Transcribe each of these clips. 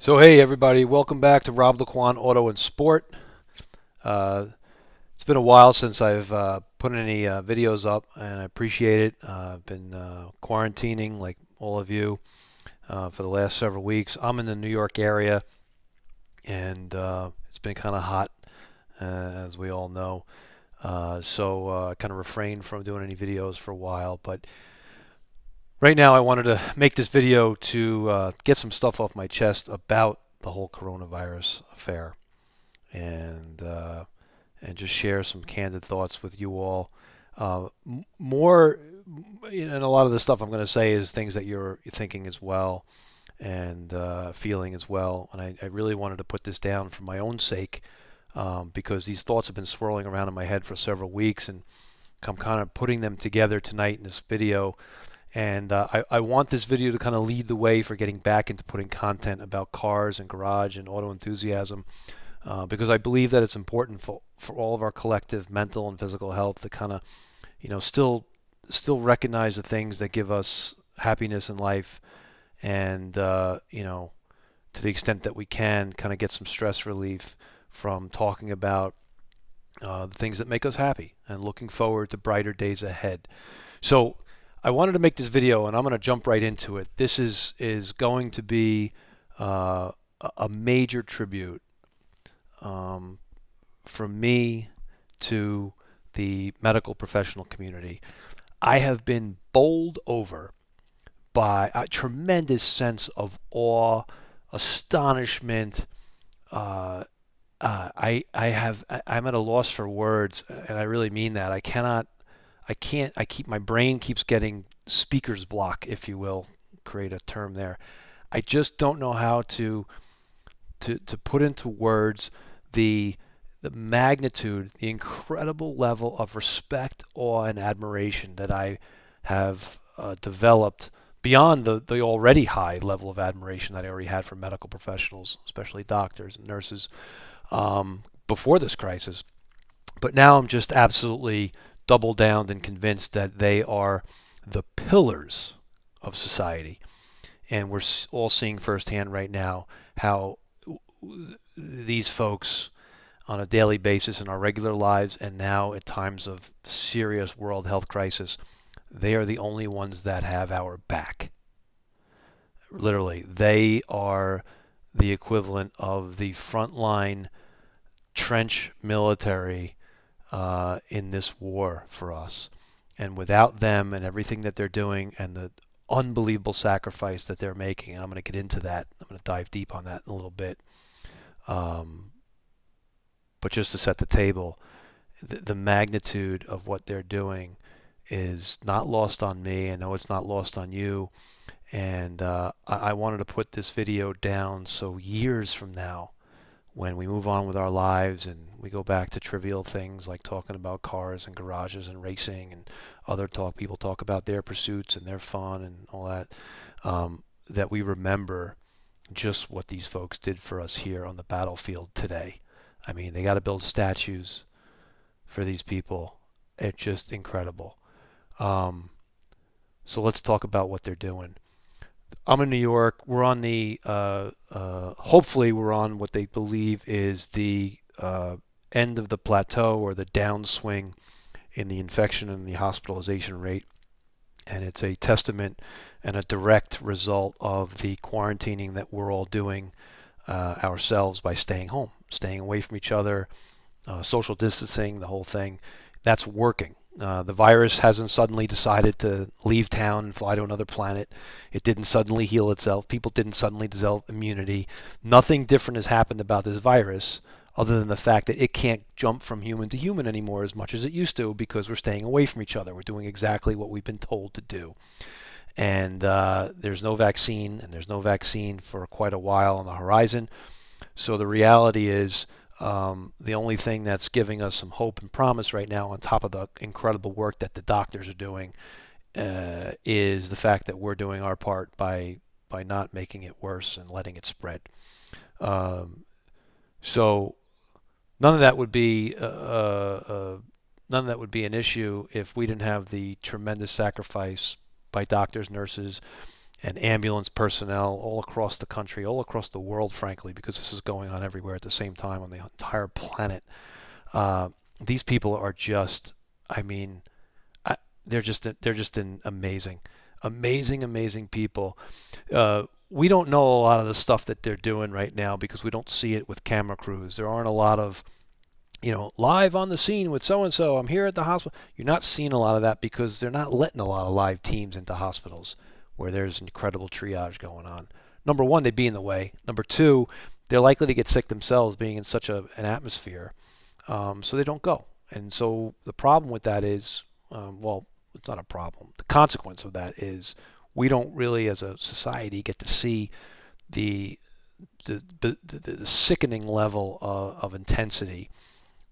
So hey everybody, welcome back to Rob Laquan Auto and Sport. Uh, it's been a while since I've put any videos up, and I appreciate it. I've been quarantining like all of you for the last several weeks. I'm in the New York area, and it's been kind of hot, as we all know. So I kind of refrained from doing any videos for a while, but right now I wanted to make this video to get some stuff off my chest about the whole coronavirus affair. And just share some candid thoughts with you all. More, and a lot of the stuff I'm going to say is things that you're thinking as well and feeling as well. And I really wanted to put this down for my own sake because these thoughts have been swirling around in my head for several weeks, and I'm kind of putting them together tonight in this video. And I want this video to kind of lead the way for getting back into putting content about cars and garage and auto enthusiasm, because I believe that it's important for all of our collective mental and physical health to kind of, still recognize the things that give us happiness in life, and to the extent that we can, kind of get some stress relief from talking about the things that make us happy and looking forward to brighter days ahead. So I wanted to make this video, and I'm going to jump right into it. This is going to be a major tribute from me to the medical professional community. I have been bowled over by a tremendous sense of awe, astonishment. I'm at a loss for words, and I really mean that. My brain keeps getting speaker's block, if you will, create a term there. I just don't know how to put into words the magnitude, the incredible level of respect, awe, and admiration that I have developed beyond the already high level of admiration that I already had for medical professionals, especially doctors and nurses, before this crisis. But now I'm just absolutely double down and convinced that they are the pillars of society. And we're all seeing firsthand right now how these folks, on a daily basis in our regular lives and now at times of serious world health crisis, they are the only ones that have our back. Literally, they are the equivalent of the frontline trench military in this war for us. And without them and everything that they're doing and the unbelievable sacrifice that they're making, and I'm going to get into that, I'm going to dive deep on that in a little bit. But just to set the table, the magnitude of what they're doing is not lost on me. I know it's not lost on you. And I wanted to put this video down so years from now, when we move on with our lives and we go back to trivial things like talking about cars and garages and racing and other people talk about their pursuits and their fun and all that, that we remember just what these folks did for us here on the battlefield today. I mean, they got to build statues for these people. It's just incredible. So let's talk about what they're doing. I'm in New York. We're on hopefully we're on what they believe is the end of the plateau, or the downswing in the infection and the hospitalization rate. And it's a testament and a direct result of the quarantining that we're all doing ourselves by staying home, staying away from each other, social distancing, the whole thing. That's working. The virus hasn't suddenly decided to leave town and fly to another planet. It didn't suddenly heal itself. People didn't suddenly develop immunity. Nothing different has happened about this virus other than the fact that it can't jump from human to human anymore as much as it used to, because we're staying away from each other. We're doing exactly what we've been told to do. And there's no vaccine, and there's no vaccine for quite a while on the horizon. So the reality is, the only thing that's giving us some hope and promise right now, on top of the incredible work that the doctors are doing, is the fact that we're doing our part by not making it worse and letting it spread. So none of that would be an issue if we didn't have the tremendous sacrifice by doctors, nurses, and ambulance personnel all across the country, all across the world, frankly, because this is going on everywhere at the same time on the entire planet. Uh, these people are just, I mean, I, they're just amazing, amazing people. We don't know a lot of the stuff that they're doing right now because we don't see it with camera crews. There aren't a lot of, live on the scene with so and so. I'm here at the hospital. You're not seeing a lot of that because they're not letting a lot of live teams into hospitals where there's incredible triage going on. Number one, they'd be in the way. Number two, they're likely to get sick themselves being in such an atmosphere, so they don't go. And so the problem with that is, well, it's not a problem. The consequence of that is we don't really, as a society, get to see the the sickening level of intensity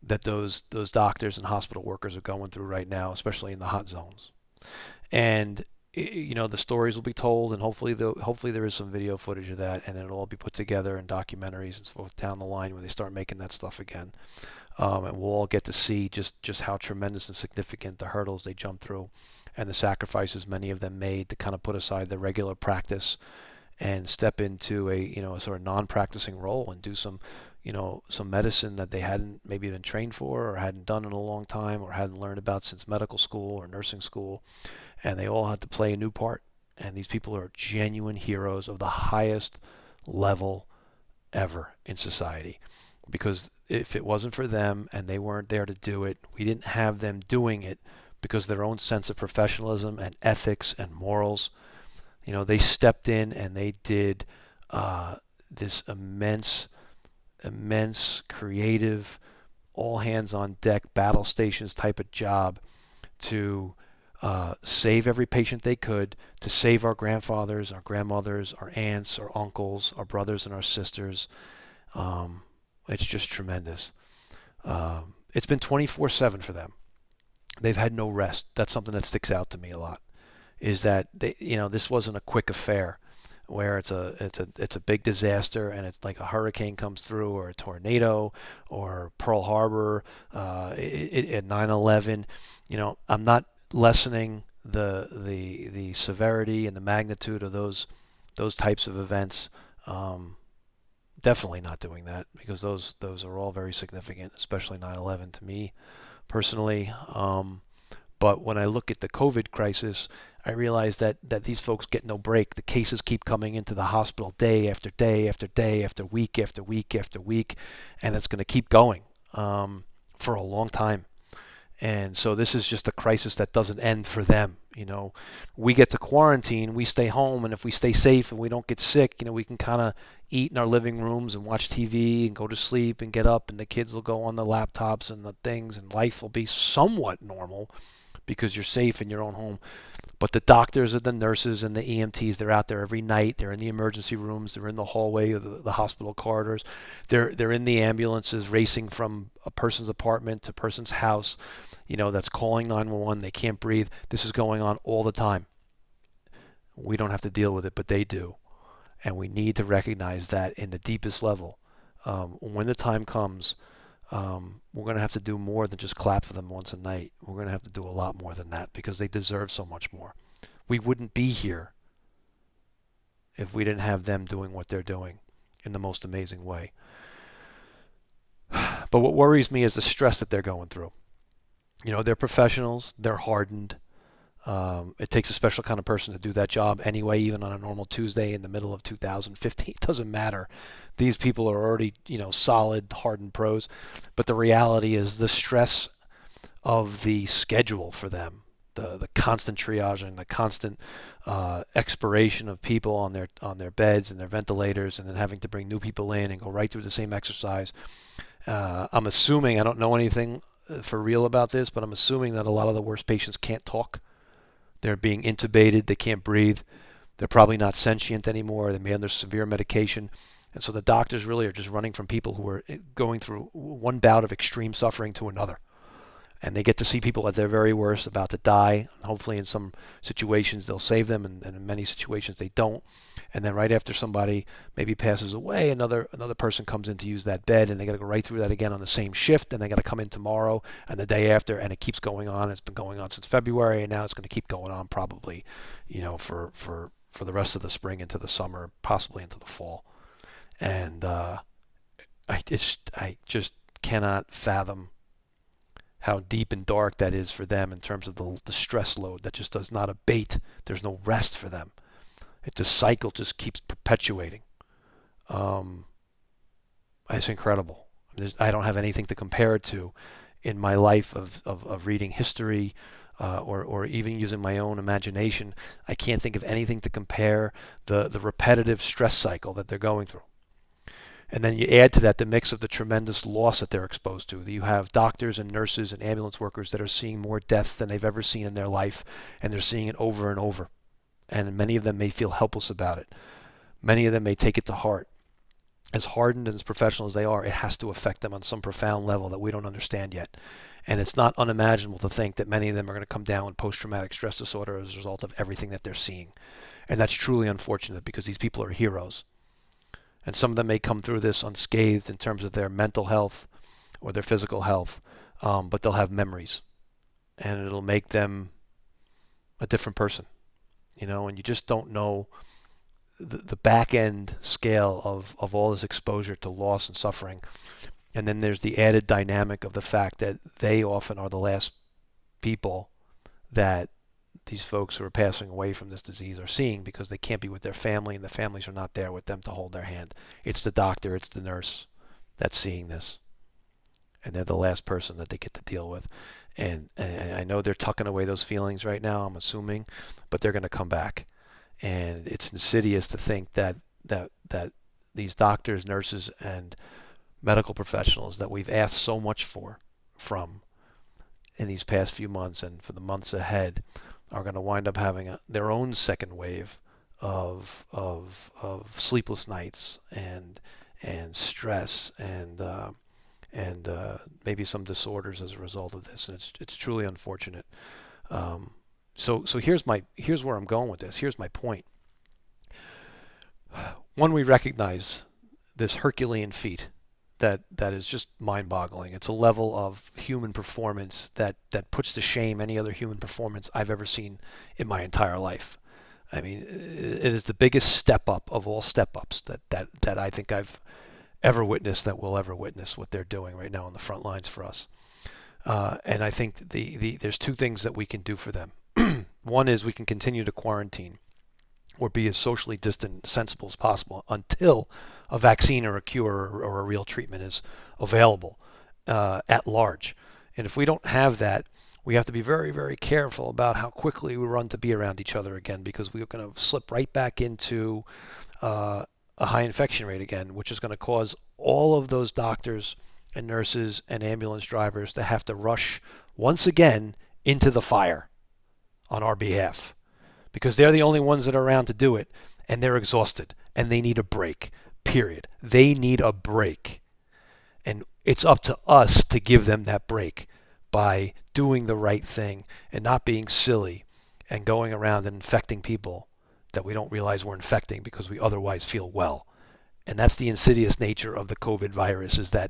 that those doctors and hospital workers are going through right now, especially in the hot zones. And the stories will be told, and hopefully there is some video footage of that, and it'll all be put together in documentaries and so forth down the line when they start making that stuff again. And we'll all get to see just how tremendous and significant the hurdles they jump through, and the sacrifices many of them made to kind of put aside their regular practice and step into a sort of non-practicing role and do some medicine that they hadn't maybe been trained for or hadn't done in a long time or hadn't learned about since medical school or nursing school, and they all had to play a new part. And these people are genuine heroes of the highest level ever in society, because if it wasn't for them and they weren't there to do it, we didn't have them doing it because of their own sense of professionalism and ethics and morals. They stepped in and they did this immense creative, all hands on deck, battle stations type of job to save every patient they could, to save our grandfathers, our grandmothers, our aunts, our uncles, our brothers and our sisters. It's just tremendous. It's been 24/7 for them. They've had no rest. That's something that sticks out to me a lot. Is that this wasn't a quick affair where it's a big disaster and it's like a hurricane comes through or a tornado or Pearl Harbor at 9/11. I'm not lessening the severity and the magnitude of those types of events. Definitely not doing that, because those are all very significant, especially 9/11 to me personally. But when I look at the COVID crisis, I realize that these folks get no break. The cases keep coming into the hospital day after day after day after week after week after week, and it's going to keep going for a long time. And so this is just a crisis that doesn't end for them. We get to quarantine, we stay home, and if we stay safe and we don't get sick, we can kind of eat in our living rooms and watch TV and go to sleep and get up, and the kids will go on the laptops and the things, and life will be somewhat normal because you're safe in your own home. But the doctors and the nurses and the EMTs, they're out there every night. They're in the emergency rooms. They're in the hallway of the hospital corridors. They're in the ambulances racing from a person's apartment to a person's house, that's calling 911. They can't breathe. This is going on all the time. We don't have to deal with it, but they do. And we need to recognize that in the deepest level. When the time comes, we're going to have to do more than just clap for them once a night. We're going to have to do a lot more than that, because they deserve so much more. We wouldn't be here if we didn't have them doing what they're doing in the most amazing way. But what worries me is the stress that they're going through. They're professionals. They're hardened. It takes a special kind of person to do that job anyway, even on a normal Tuesday in the middle of 2015. It doesn't matter. These people are already, solid, hardened pros. But the reality is the stress of the schedule for them, the constant triaging, the constant expiration of people on their beds and their ventilators, and then having to bring new people in and go right through the same exercise. I'm assuming, I don't know anything for real about this, but I'm assuming that a lot of the worst patients can't talk. They're being intubated. They can't breathe. They're probably not sentient anymore. They may be under severe medication. And so the doctors really are just running from people who are going through one bout of extreme suffering to another. And they get to see people at their very worst, about to die. And hopefully in some situations they'll save them, and in many situations they don't. And then right after somebody maybe passes away, another person comes in to use that bed, and they got to go right through that again on the same shift, and they got to come in tomorrow and the day after, and it keeps going on. It's been going on since February, and now it's going to keep going on probably, for for the rest of the spring into the summer, possibly into the fall. And I just cannot fathom how deep and dark that is for them in terms of the stress load that just does not abate. There's no rest for them. The cycle just keeps perpetuating. Um, it's incredible. I don't have anything to compare it to in my life of reading history, or even using my own imagination. I can't think of anything to compare the repetitive stress cycle that they're going through. And then you add to that the mix of the tremendous loss that they're exposed to. You have doctors and nurses and ambulance workers that are seeing more death than they've ever seen in their life, and they're seeing it over and over. And many of them may feel helpless about it. Many of them may take it to heart. As hardened and as professional as they are, it has to affect them on some profound level that we don't understand yet. And it's not unimaginable to think that many of them are going to come down with post-traumatic stress disorder as a result of everything that they're seeing. And that's truly unfortunate because these people are heroes. And some of them may come through this unscathed in terms of their mental health or their physical health, but they'll have memories. And it'll make them a different person. And you just don't know the back end scale of all this exposure to loss and suffering. And then there's the added dynamic of the fact that they often are the last people that these folks who are passing away from this disease are seeing, because they can't be with their family and the families are not there with them to hold their hand. It's the doctor, it's the nurse that's seeing this. And they're the last person that they get to deal with. And I know they're tucking away those feelings right now, I'm assuming, but they're going to come back. And it's insidious to think that these doctors, nurses, and medical professionals that we've asked so much from in these past few months and for the months ahead are going to wind up having their own second wave of sleepless nights and stress and maybe some disorders as a result of this. And it's truly unfortunate. So here's where I'm going with this. Here's my point. One, we recognize this Herculean feat that is just mind-boggling. It's a level of human performance that puts to shame any other human performance I've ever seen in my entire life. I mean, it is the biggest step up of all step ups that I think I've ever witnessed, that we'll ever witness, what they're doing right now on the front lines for us. And I think there's two things that we can do for them. One is we can continue to quarantine or be as socially distant and sensible as possible until a vaccine or a cure or a real treatment is available at large. And if we don't have that, we have to be very, very careful about how quickly we run to be around each other again, because we're going to slip right back into a high infection rate again, which is going to cause all of those doctors and nurses and ambulance drivers to have to rush once again into the fire on our behalf, because they're the only ones that are around to do it, and they're exhausted and they need a break. Period. They need a break. And it's up to us to give them that break by doing the right thing and not being silly and going around and infecting people that we don't realize we're infecting because we otherwise feel well. And that's the insidious nature of the COVID virus, is that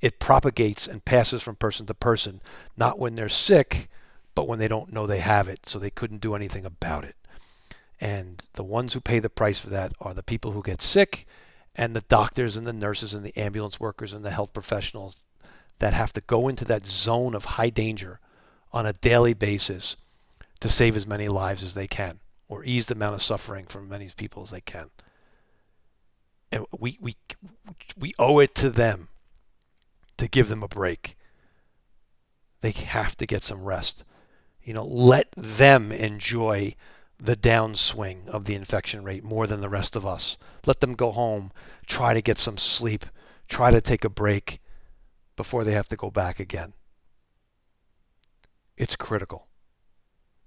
it propagates and passes from person to person, not when they're sick, but when they don't know they have it, so they couldn't do anything about it. And the ones who pay the price for that are the people who get sick, and the doctors and the nurses and the ambulance workers and the health professionals that have to go into that zone of high danger on a daily basis to save as many lives as they can, or ease the amount of suffering for as many people as they can. And we owe it to them to give them a break. They have to get some rest. Let them enjoy the downswing of the infection rate more than the rest of us. Let them go home, try to get some sleep, try to take a break before they have to go back again. It's critical.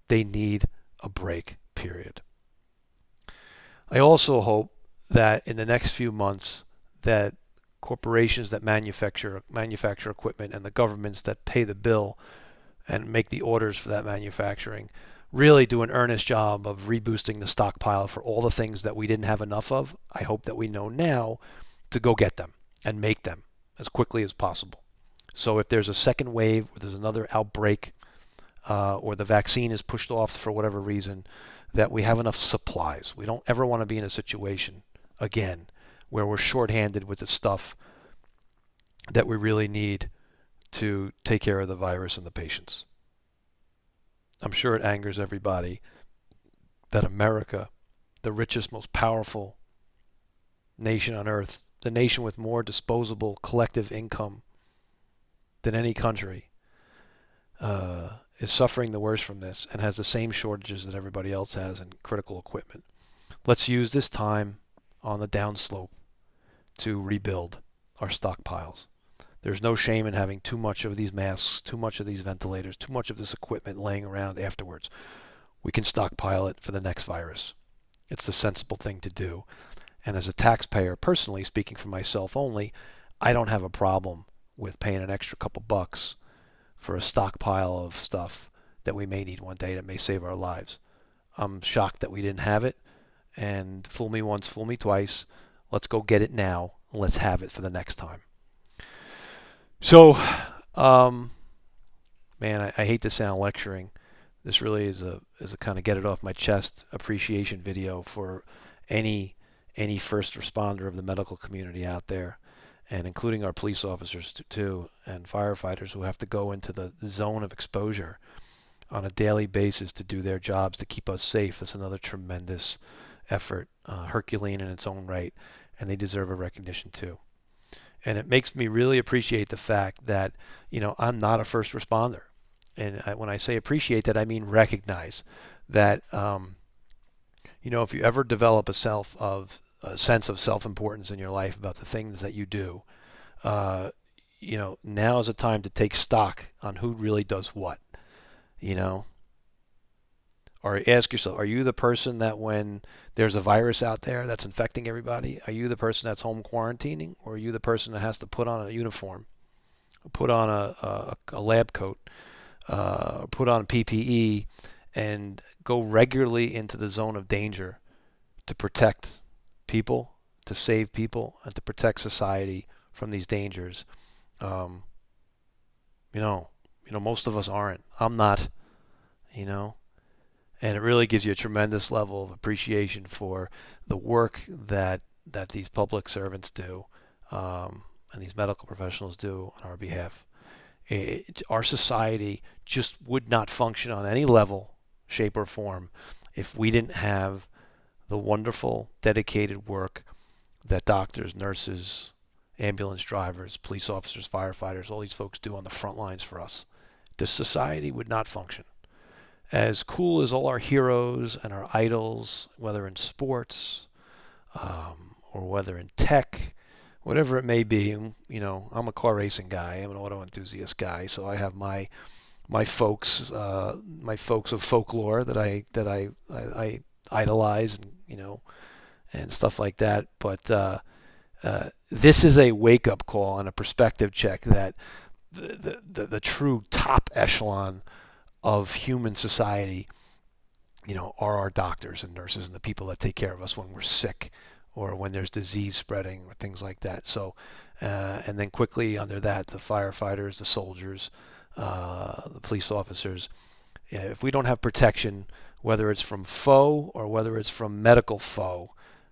They need a break, period. I also hope that in the next few months that corporations that manufacture equipment and the governments that pay the bill and make the orders for that manufacturing really do an earnest job of reboosting the stockpile for all the things that we didn't have enough of. I hope that we know now to go get them and make them as quickly as possible. So if there's a second wave, or there's another outbreak, or the vaccine is pushed off for whatever reason, that we have enough supplies. We don't ever want to be in a situation again where we're shorthanded with the stuff that we really need to take care of the virus and the patients. I'm sure it angers everybody that America, the richest, most powerful nation on earth, the nation with more disposable collective income than any country, is suffering the worst from this and has the same shortages that everybody else has in critical equipment. Let's use this time on the downslope to rebuild our stockpiles. There's no shame in having too much of these masks, too much of these ventilators, too much of this equipment laying around afterwards. We can stockpile it for the next virus. It's the sensible thing to do. And as a taxpayer, personally, speaking for myself only, I don't have a problem with paying an extra couple bucks for a stockpile of stuff that we may need one day that may save our lives. I'm shocked that we didn't have it, and fool me once, fool me twice. Let's go get it now, and let's have it for the next time. So, man, I hate to sound lecturing. This really is a kind of get it off my chest appreciation video for any first responder of the medical community out there, and including our police officers too, and firefighters who have to go into the zone of exposure on a daily basis to do their jobs to keep us safe. It's another tremendous effort, Herculean in its own right, and they deserve a recognition too. And it makes me really appreciate the fact that, I'm not a first responder. And when I say appreciate that, I mean recognize that, if you ever develop a sense of self-importance in your life about the things that you do, now is a time to take stock on who really does what, Or ask yourself, are you the person that when there's a virus out there that's infecting everybody, are you the person that's home quarantining, or are you the person that has to put on a uniform, put on a lab coat, put on PPE, and go regularly into the zone of danger to protect people, to save people, and to protect society from these dangers? Most of us aren't. I'm not, And it really gives you a tremendous level of appreciation for the work that these public servants do, and these medical professionals do on our behalf. Our society just would not function on any level, shape, or form if we didn't have the wonderful, dedicated work that doctors, nurses, ambulance drivers, police officers, firefighters, all these folks do on the front lines for us. The society would not function. As cool as all our heroes and our idols, whether in sports or whether in tech, whatever it may be, I'm a car racing guy. I'm an auto enthusiast guy, so I have my folks of folklore that I idolize, and stuff like that. But this is a wake-up call and a perspective check that the true top echelon of human society, are our doctors and nurses and the people that take care of us when we're sick or when there's disease spreading or things like that. So, and then quickly under that, the firefighters, the soldiers, the police officers. If we don't have protection, whether it's from foe or whether it's from medical foe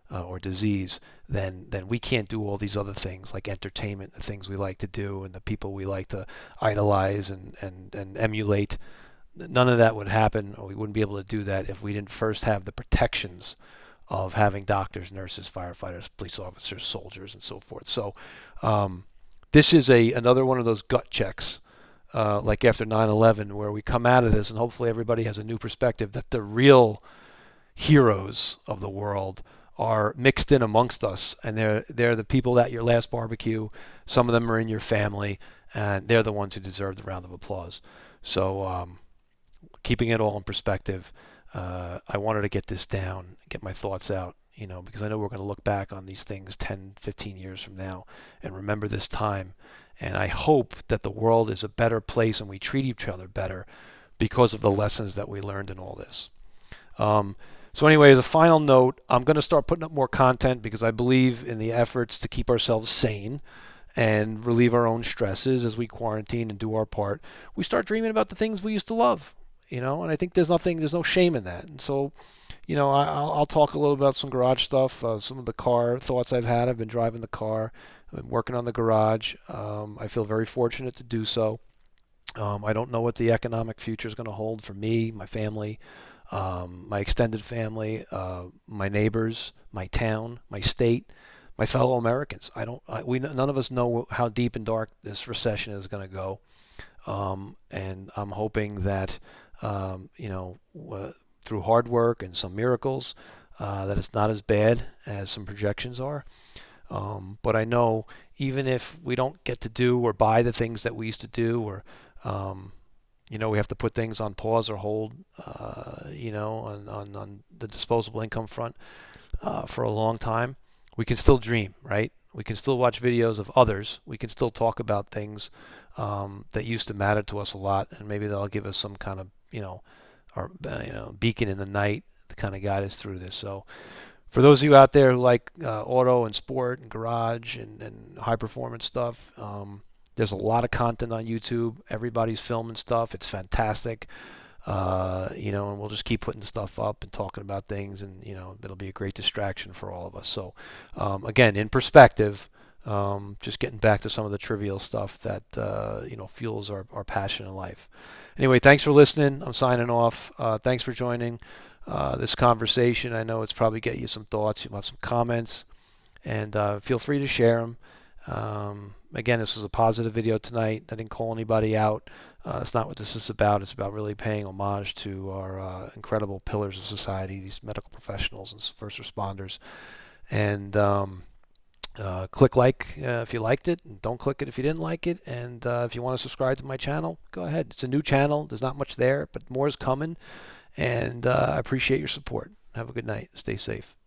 or disease, then we can't do all these other things like entertainment, the things we like to do, and the people we like to idolize and emulate. None of that would happen, or we wouldn't be able to do that if we didn't first have the protections of having doctors, nurses, firefighters, police officers, soldiers, and so forth. So this is another one of those gut checks, like after 9/11, where we come out of this and hopefully everybody has a new perspective that the real heroes of the world are mixed in amongst us, and they're the people at your last barbecue. Some of them are in your family, and they're the ones who deserve the round of applause. So keeping it all in perspective, I wanted to get this down, get my thoughts out, because I know we're going to look back on these things 10, 15 years from now and remember this time. And I hope that the world is a better place and we treat each other better because of the lessons that we learned in all this. So anyway, as a final note, I'm going to start putting up more content because I believe in the efforts to keep ourselves sane and relieve our own stresses as we quarantine and do our part. We start dreaming about the things we used to love. And I think there's no shame in that. And so, I'll talk a little about some garage stuff, some of the car thoughts I've had. I've been driving the car, I've been working on the garage. I feel very fortunate to do so. I don't know what the economic future is going to hold for me, my family, my extended family, my neighbors, my town, my state, my fellow Americans. I don't. We none of us know how deep and dark this recession is going to go, and I'm hoping that through hard work and some miracles, that it's not as bad as some projections are. But I know even if we don't get to do or buy the things that we used to do, or we have to put things on pause or hold, on the disposable income front for a long time, we can still dream, right? We can still watch videos of others. We can still talk about things that used to matter to us a lot, and maybe they'll give us some kind of, beacon in the night to kind of guide us through this. So, for those of you out there who like auto and sport and garage and high performance stuff, there's a lot of content on YouTube. Everybody's filming stuff. It's fantastic. And we'll just keep putting stuff up and talking about things, and it'll be a great distraction for all of us. So, again, in perspective, just getting back to some of the trivial stuff that fuels our passion in life. Anyway, thanks for listening. I'm signing off. Thanks for joining this conversation. I know it's probably get you some thoughts. You'll have some comments, and feel free to share them. Again, this was a positive video tonight. I didn't call anybody out. That's not what this is about. It's about really paying homage to our incredible pillars of society, these medical professionals and first responders. And click like if you liked it, and don't click it if you didn't like it. And if you want to subscribe to my channel, go ahead. It's a new channel. There's not much there, but more is coming. And I appreciate your support. Have a good night. Stay safe.